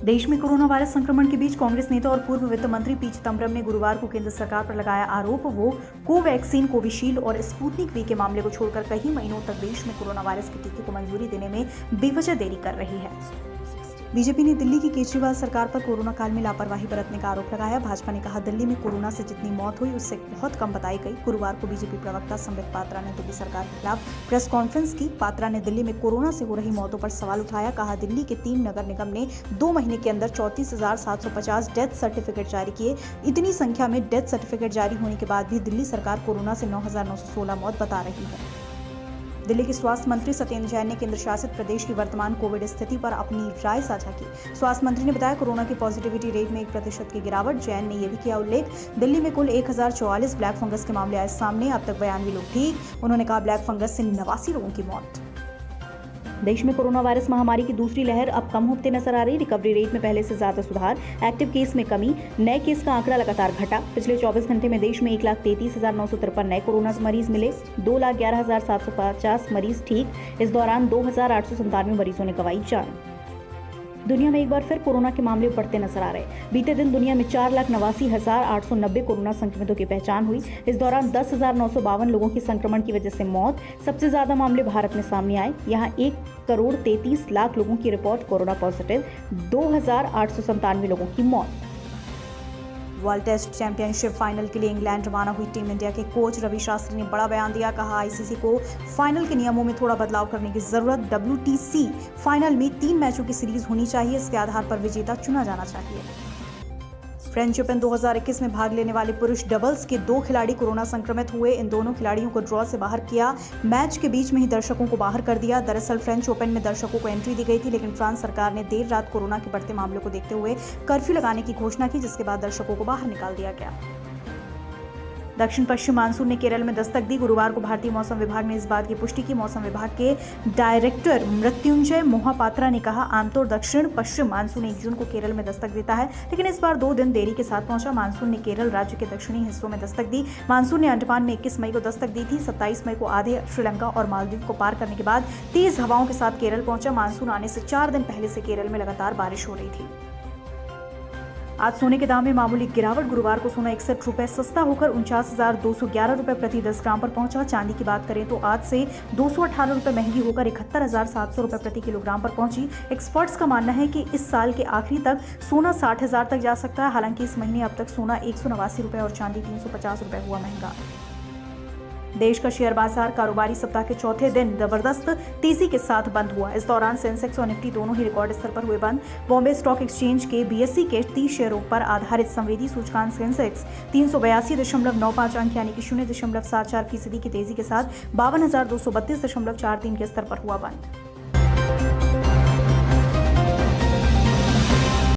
देश में corona virus संक्रमण के बीच कांग्रेस नेता और पूर्व वित्त मंत्री पी चिदंबरम ने गुरुवार को केंद्र सरकार पर लगाया आरोप वो कोवैक्सीन, कोविशील्ड और स्पुतनिक वी के मामले को छोड़कर कई महीनों तक देश में कोरोना वायरस के टीके को मंजूरी देने में बेवजह देरी कर रही है। बीजेपी ने दिल्ली की केजरीवाल सरकार पर कोरोना काल में लापरवाही बरतने का आरोप लगाया। भाजपा ने कहा, दिल्ली में कोरोना से जितनी मौत हुई उससे बहुत कम बताई गई। गुरुवार को बीजेपी प्रवक्ता संबित पात्रा ने दिल्ली सरकार के खिलाफ प्रेस कॉन्फ्रेंस की। पात्रा ने दिल्ली में कोरोना से हो रही मौतों पर सवाल उठाया। कहा, दिल्ली के 3 नगर निगम ने 2 महीने के अंदर 34,750 डेथ सर्टिफिकेट जारी किए। इतनी संख्या में डेथ सर्टिफिकेट जारी होने के बाद भी दिल्ली सरकार कोरोना से 9,916 मौत बता रही है। दिल्ली के स्वास्थ्य मंत्री सत्येंद्र जैन ने केंद्र शासित प्रदेश की वर्तमान कोविड स्थिति पर अपनी राय साझा की। स्वास्थ्य मंत्री ने बताया, कोरोना की पॉजिटिविटी रेट में 1% की गिरावट। जैन ने यह भी किया उल्लेख, दिल्ली में कुल 1044 ब्लैक फंगस के मामले आए सामने, अब तक 92 लोग ठीक। उन्होंने कहा, ब्लैक फंगस से 89 लोगों की मौत। देश में कोरोना वायरस महामारी की दूसरी लहर अब कम होते नजर आ रही। रिकवरी रेट में पहले से ज्यादा सुधार, एक्टिव केस में कमी, नए केस का आंकड़ा लगातार घटा। पिछले 24 घंटे में देश में 1,33,953 नए कोरोना मरीज मिले, 2,11,750 मरीज ठीक। इस दौरान 2,897 मरीजों ने गंवाई जान। दुनिया में एक बार फिर कोरोना के मामले बढ़ते नजर आ रहे। बीते दिन दुनिया में 4,89,890 कोरोना संक्रमितों की पहचान हुई। इस दौरान 10,952 लोगों की संक्रमण की वजह से मौत। सबसे ज्यादा मामले भारत में सामने आए। यहां 1,33,00,000 लोगों की रिपोर्ट कोरोना पॉजिटिव, 2,897 लोगों की मौत। वर्ल्ड टेस्ट चैंपियनशिप फाइनल के लिए इंग्लैंड रवाना हुई टीम इंडिया के कोच रवि शास्त्री ने बड़ा बयान दिया। कहा, आईसीसी को फाइनल के नियमों में थोड़ा बदलाव करने की जरूरत। WTC फाइनल में 3 मैचों की सीरीज होनी चाहिए। इसके आधार पर विजेता चुना जाना चाहिए। फ्रेंच ओपन 2021 में भाग लेने वाले पुरुष डबल्स के 2 खिलाड़ी कोरोना संक्रमित हुए। इन दोनों खिलाड़ियों को ड्रॉ से बाहर किया। मैच के बीच में ही दर्शकों को बाहर कर दिया। दरअसल फ्रेंच ओपन में दर्शकों को एंट्री दी गई थी, लेकिन फ्रांस सरकार ने देर रात कोरोना के बढ़ते मामलों को देखते हुए कर्फ्यू लगाने की घोषणा की, जिसके बाद दर्शकों को बाहर निकाल दिया गया। दक्षिण पश्चिम मानसून ने केरल में दस्तक दी। गुरुवार को भारतीय मौसम विभाग ने इस बात की पुष्टि की। मौसम विभाग के डायरेक्टर मृत्युंजय मोहापात्रा ने कहा, आमतौर दक्षिण पश्चिम मानसून 1 जून को केरल में दस्तक देता है, लेकिन इस बार 2 दिन देरी के साथ पहुंचा। मानसून ने केरल राज्य के दक्षिणी हिस्सों में दस्तक दी। मानसून ने अंडमान में 21 मई को दस्तक दी थी। 27 मई को आधे श्रीलंका और मालदीव को पार करने के बाद तेज हवाओं के साथ केरल पहुंचा। मानसून आने से 4 दिन पहले से केरल में लगातार बारिश हो रही थी। आज सोने के दाम में मामूली गिरावट। गुरुवार को सोना 61 रुपए सस्ता होकर 49,211 रुपए प्रति 10 ग्राम पर पहुंचा। चांदी की बात करें तो आज से 218 रुपए महंगी होकर 71,700 रुपए प्रति किलोग्राम पर पहुंची। एक्सपर्ट्स का मानना है कि इस साल के आखिरी तक सोना 60,000 तक जा सकता है। हालांकि इस महीने अब तक सोना 189 रुपए और चांदी 350 रुपए हुआ महंगा। देश का शेयर बाजार कारोबारी सप्ताह के चौथे दिन जबरदस्त तेजी के साथ बंद हुआ। इस दौरान सेंसेक्स और निफ्टी दोनों ही रिकॉर्ड स्तर पर हुए बंद। बॉम्बे स्टॉक एक्सचेंज के BSE के 30 शेयरों पर आधारित संवेदी सूचकांक सेंसेक्स 382.95 अंक यानी कि 0.74% की तेजी के साथ 52,232.43 के स्तर पर हुआ बंद।